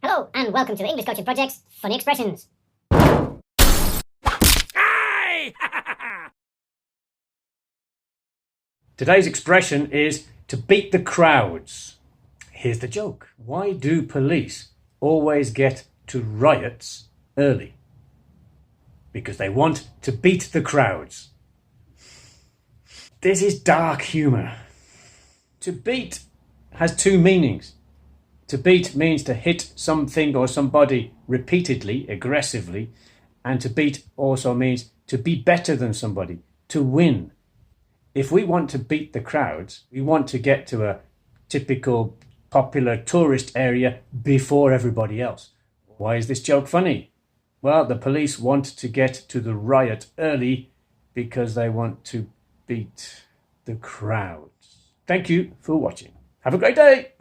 Hello, and welcome to the English Coaching Project's Funny Expressions. Today's expression is to beat the crowds. Here's the joke. Why do police always get to riots early? Because they want to beat the crowds. This is dark humour. To beat has two meanings. To beat means to hit something or somebody repeatedly, aggressively, and to beat also means to be better than somebody, to win. If we want to beat the crowds, we want to get to a typical popular tourist area before everybody else. Why is this joke funny? Well, the police want to get to the riot early because they want to beat the crowds. Thank you for watching. Have a great day.